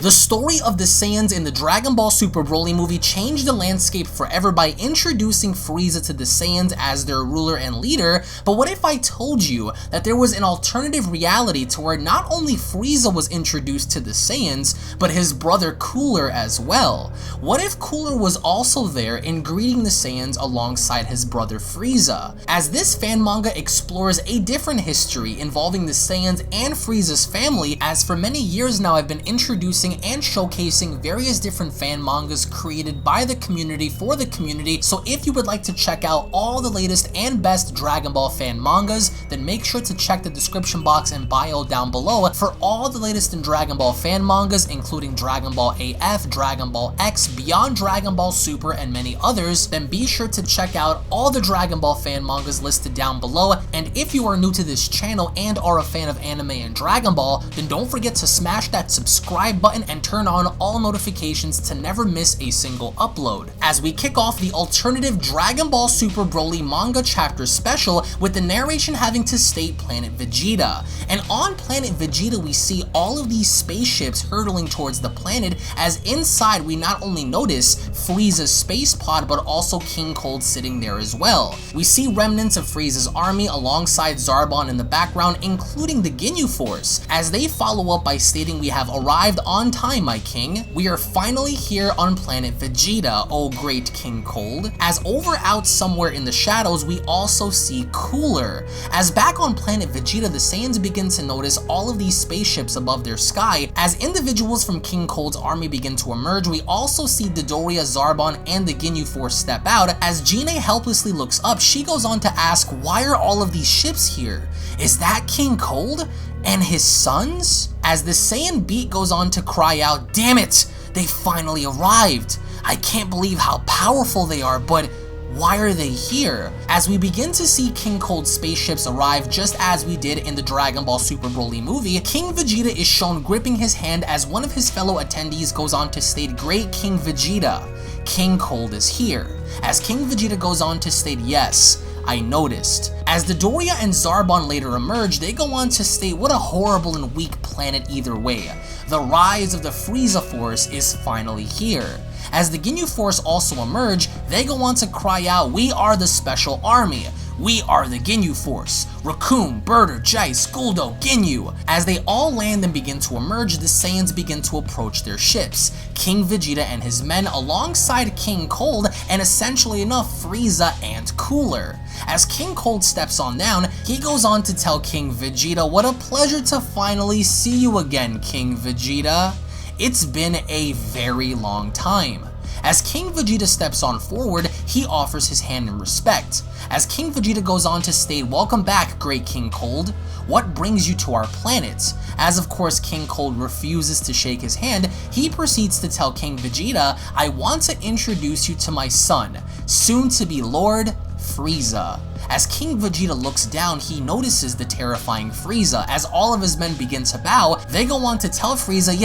The story of the Saiyans in the Dragon Ball Super Broly movie changed the landscape forever by introducing Frieza to the Saiyans as their ruler and leader, but what if I told you that there was an alternative reality to where not only Frieza was introduced to the Saiyans, but his brother Cooler as well? What if Cooler was also there in greeting the Saiyans alongside his brother Frieza? As this fan manga explores a different history involving the Saiyans and Frieza's family, as for many years now I've been introducing and showcasing various different fan mangas created by the community for the community, so if you would like to check out all the latest and best Dragon Ball fan mangas, then make sure to check the description box and bio down below for all the latest in Dragon Ball fan mangas, including Dragon Ball AF, Dragon Ball X, Beyond Dragon Ball Super, and many others. Then be sure to check out all the Dragon Ball fan mangas listed down below, and if you are new to this channel and are a fan of anime and Dragon Ball, then don't forget to smash that subscribe button and turn on all notifications to never miss a single upload, as we kick off the alternative Dragon Ball Super Broly manga chapter special with the narration having to state Planet Vegeta. And on Planet Vegeta we see all of these spaceships hurtling towards the planet, as inside we not only notice Frieza's space pod but also King Cold sitting there as well. We see remnants of Frieza's army alongside Zarbon in the background, including the Ginyu Force, as they follow up by stating, "We have arrived on time, my king. We are finally here on Planet Vegeta, oh great King Cold." As over out somewhere in the shadows we also see Cooler, as back on Planet Vegeta the Saiyans begin to notice all of these spaceships above their sky. As individuals from King Cold's army begin to emerge, we also see Dodoria, Zarbon, and the Ginyu Force step out. As Jeanne helplessly looks up, she goes on to ask, why are all of these ships here? Is that King Cold and his sons? As the Saiyan Beat goes on to cry out, "Damn it, they finally arrived. I can't believe how powerful they are, but why are they here?" As we begin to see King Cold's spaceships arrive just as we did in the Dragon Ball Super Broly movie, King Vegeta is shown gripping his hand as one of his fellow attendees goes on to state, "Great King Vegeta, King Cold is here." As King Vegeta goes on to state, "Yes, I noticed." As Dodoria and Zarbon later emerge, they go on to state, "What a horrible and weak planet either way. The rise of the Frieza Force is finally here." As the Ginyu Force also emerge, they go on to cry out, "We are the Special Army. We are the Ginyu Force. Raccoon, Birder, Jaice, Guldo, Ginyu." As they all land and begin to emerge, the Saiyans begin to approach their ships. King Vegeta and his men alongside King Cold, and essentially enough, Frieza and Cooler. As King Cold steps on down, he goes on to tell King Vegeta, "What a pleasure to finally see you again, King Vegeta. It's been a very long time." As King Vegeta steps on forward, he offers his hand in respect. As King Vegeta goes on to state, "Welcome back, great King Cold. What brings you to our planet?" As of course King Cold refuses to shake his hand, he proceeds to tell King Vegeta, "I want to introduce you to my son, soon to be Lord Frieza." As King Vegeta looks down, he notices the terrifying Frieza. As all of his men begin to bow, they go on to tell Frieza,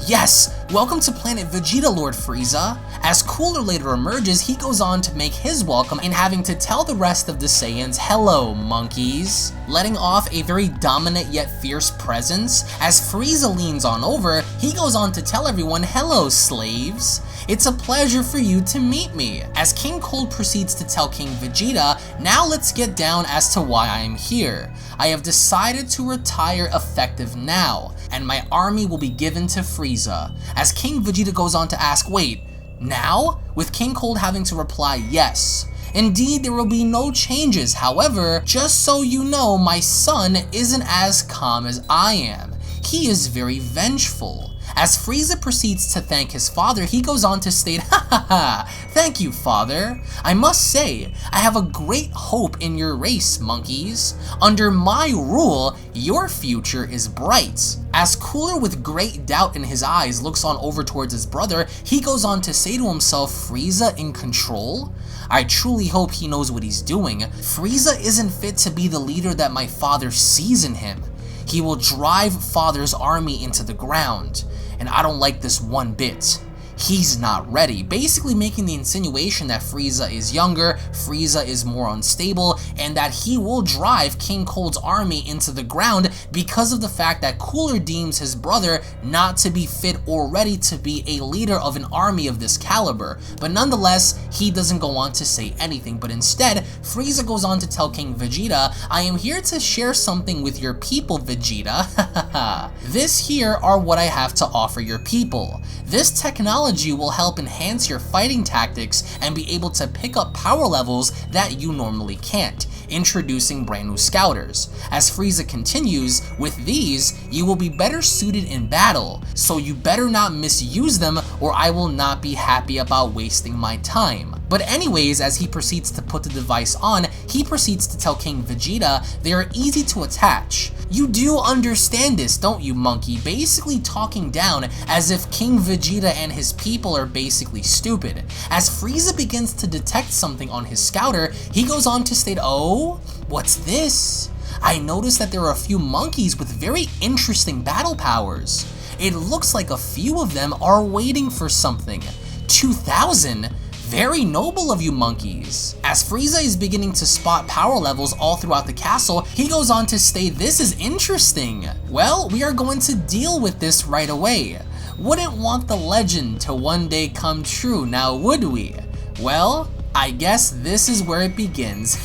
yes, welcome to Planet Vegeta, Lord Frieza." As Cooler later emerges, he goes on to make his welcome in having to tell the rest of the Saiyans, "Hello, monkeys," letting off a very dominant yet fierce presence. As Frieza leans on over, he goes on to tell everyone, "Hello, slaves. It's a pleasure for you to meet me." As King Cold proceeds to tell King Vegeta, "Now let's get down as to why I am here. I have decided to retire effective now, and my army will be given to Frieza." As King Vegeta goes on to ask, "Wait, now?" With King Cold having to reply, "Yes. Indeed, there will be no changes. However, just so you know, my son isn't as calm as I am. He is very vengeful." As Frieza proceeds to thank his father, he goes on to state, "Ha ha ha, thank you, father. I must say, I have a great hope in your race, monkeys. Under my rule, your future is bright." As Cooler, with great doubt in his eyes, looks on over towards his brother, he goes on to say to himself, "Frieza in control? I truly hope he knows what he's doing. Frieza isn't fit to be the leader that my father sees in him. He will drive father's army into the ground, and I don't like this one bit. he's not ready, basically making the insinuation that Frieza is younger, Frieza is more unstable, and that he will drive King Cold's army into the ground because of the fact that Cooler deems his brother not to be fit or ready to be a leader of an army of this caliber. But nonetheless, he doesn't go on to say anything, but instead, Frieza goes on to tell King Vegeta, "I am here to share something with your people, Vegeta. This here are what I have to offer your people. This technology will help enhance your fighting tactics and be able to pick up power levels that you normally can't, introducing brand new scouters. As Frieza continues, with these, you will be better suited in battle, so you better not misuse them or I will not be happy about wasting my time." But anyways, as he proceeds to put the device on, he proceeds to tell King Vegeta they are easy to attach. You do understand this, don't you, monkey? Basically talking down as if King Vegeta and his people are basically stupid. As Frieza begins to detect something on his scouter, he goes on to state, "Oh, what's this? I noticed that there are a few monkeys with very interesting battle powers. It looks like a few of them are waiting for something. 2,000? Very noble of you monkeys." As Frieza is beginning to spot power levels all throughout the castle, he goes on to state, "This is interesting. Well, we are going to deal with this right away. Wouldn't want the legend to one day come true, now would we? Well, I guess this is where it begins."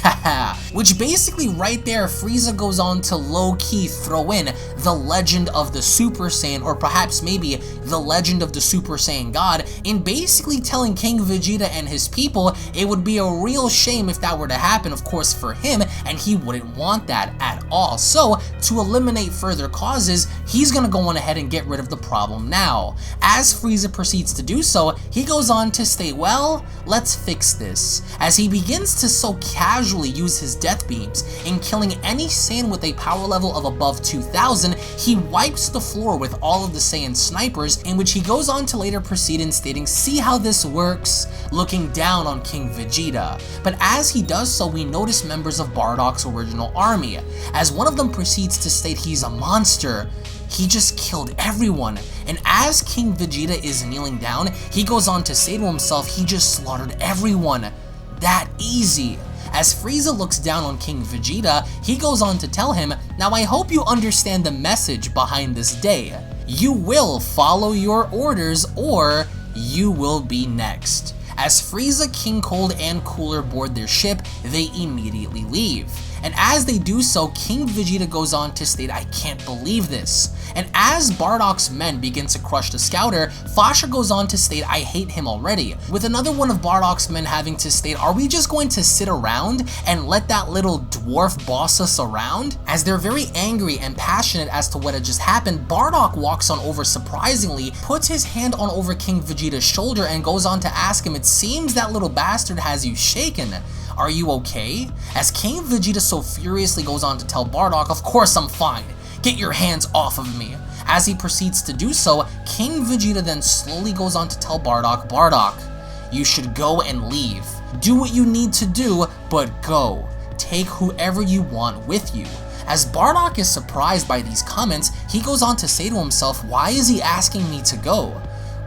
Which basically right there, Frieza goes on to low-key throw in the legend of the Super Saiyan, or perhaps maybe the legend of the Super Saiyan God, in basically telling King Vegeta and his people it would be a real shame if that were to happen, of course, for him, and he wouldn't want that at all. So, to eliminate further causes, he's gonna go on ahead and get rid of the problem now. As Frieza proceeds to do so, he goes on to state, "Well, let's fix this." As he begins to so casually use his death beams in killing any Saiyan with a power level of above 2,000, he wipes the floor with all of the Saiyan snipers, in which he goes on to later proceed in stating, "See how this works?" looking down on King Vegeta. But as he does so, we notice members of Bardock's original army, as one of them proceeds to state he's a monster. He just killed everyone, and as King Vegeta is kneeling down, he goes on to say to himself he just slaughtered everyone. That easy. As Frieza looks down on King Vegeta, he goes on to tell him, "Now I hope you understand the message behind this day. You will follow your orders or you will be next." As Frieza, King Cold, and Cooler board their ship, they immediately leave. And as they do so, King Vegeta goes on to state, "I can't believe this." And as Bardock's men begin to crush the scouter, Fasha goes on to state, "I hate him already," with another one of Bardock's men having to state, "Are we just going to sit around and let that little dwarf boss us around?" As they're very angry and passionate as to what had just happened, Bardock walks on over surprisingly, puts his hand on over King Vegeta's shoulder and goes on to ask him, "It seems that little bastard has you shaken. Are you okay?" As King Vegeta so furiously goes on to tell Bardock, "Of course I'm fine. Get your hands off of me." As he proceeds to do so, King Vegeta then slowly goes on to tell Bardock, "Bardock, you should go and leave. Do what you need to do, but go. Take whoever you want with you." As Bardock is surprised by these comments, he goes on to say to himself, "Why is he asking me to go?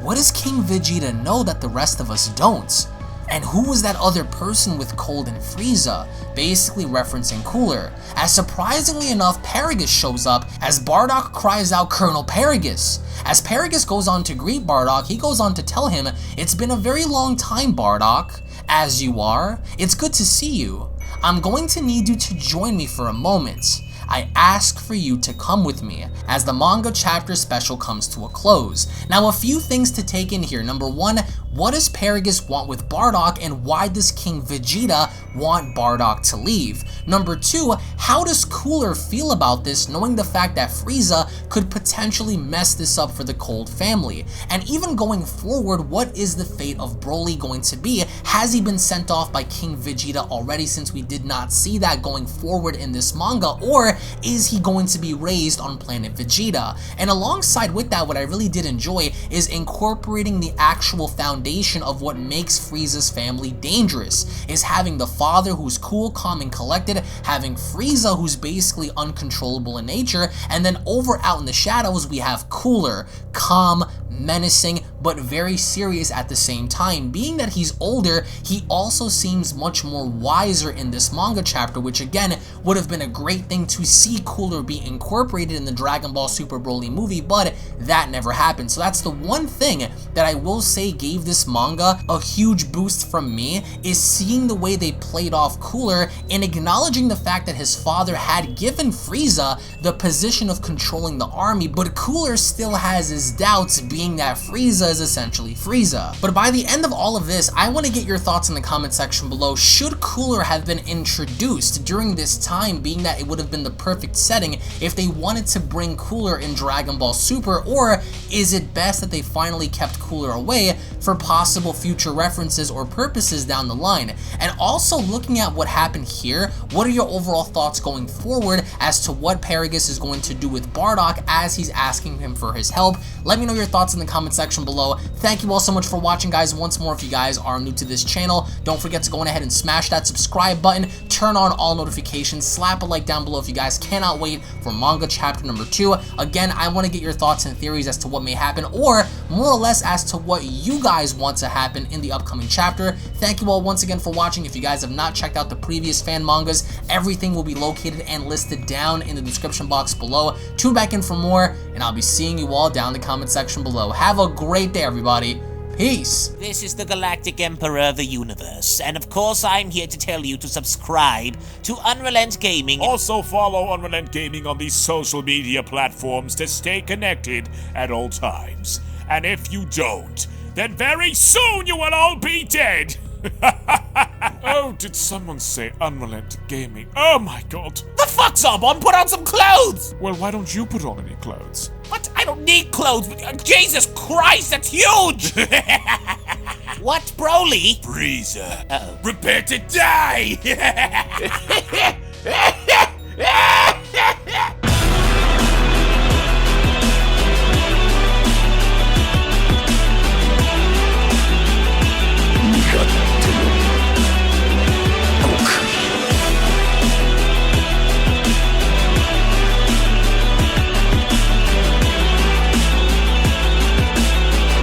What does King Vegeta know that the rest of us don't? And who was that other person with Cold and Frieza?" Basically referencing Cooler. As surprisingly enough, Paragus shows up as Bardock cries out, "Colonel Paragus!" As Paragus goes on to greet Bardock, he goes on to tell him, "It's been a very long time, Bardock. As you are, it's good to see you. I'm going to need you to join me for a moment. I ask for you to come with me," as the manga chapter special comes to a close. Now, a few things to take in here. Number one, what does Paragus want with Bardock, and why does King Vegeta want Bardock to leave? Number two, how does Cooler feel about this, knowing the fact that Frieza could potentially mess this up for the Cold family? And even going forward, what is the fate of Broly going to be? Has he been sent off by King Vegeta already, since we did not see that going forward in this manga, or is he going to be raised on planet Vegeta? And alongside with that, what I really did enjoy is incorporating the actual foundation of what makes Frieza's family dangerous, is having the father who's cool, calm, and collected, having Frieza who's basically uncontrollable in nature, and then over out in the shadows we have Cooler, calm, menacing, but very serious at the same time. Being that he's older, he also seems much more wiser in this manga chapter, which again would have been a great thing to see Cooler be incorporated in the Dragon Ball Super Broly movie, but that never happened. So that's the one thing that I will say gave this manga a huge boost from me, is seeing the way they played off Cooler and acknowledging the fact that his father had given Frieza the position of controlling the army, but Cooler still has his doubts, being that Frieza is essentially Frieza. But by the end of all of this, I want to get your thoughts in the comment section below. Should Cooler have been introduced during this time, being that it would have been the perfect setting if they wanted to bring Cooler in Dragon Ball Super, or is it best that they finally kept Cooler away for possible future references or purposes down the line? And also, looking at what happened here, what are your overall thoughts going forward as to what Paragus is going to do with Bardock as he's asking him for his help? Let me know your thoughts in the comment section below. Thank you all so much for watching, guys. Once more, if you guys are new to this channel, don't forget to go ahead and smash that subscribe button, turn on all notifications, slap a like down below if you guys cannot wait for manga chapter number 2. Again, I want to get your thoughts and theories as to what may happen, or more or less as to what you guys want to happen in the upcoming chapter. Thank you all once again for watching. If you guys have not checked out the previous fan mangas, everything will be located and listed down in the description box below. Tune back in for more, and I'll be seeing you all down in the comment section below. Have a great day, everybody. Peace. This is the Galactic Emperor of the Universe, and of course I'm here to tell you to subscribe to UnrealEntGaming. Also follow UnrealEntGaming on these social media platforms to stay connected at all times. And if you don't, then very soon you will all be dead. Oh, did someone say UnrealEntGaming? Oh my god. The fuck, Zarbon? Put on some clothes! Well, why don't you put on any clothes? What? I don't need clothes. Jesus Christ, that's huge! What, Broly? Frieza. Uh-oh. Prepare to die!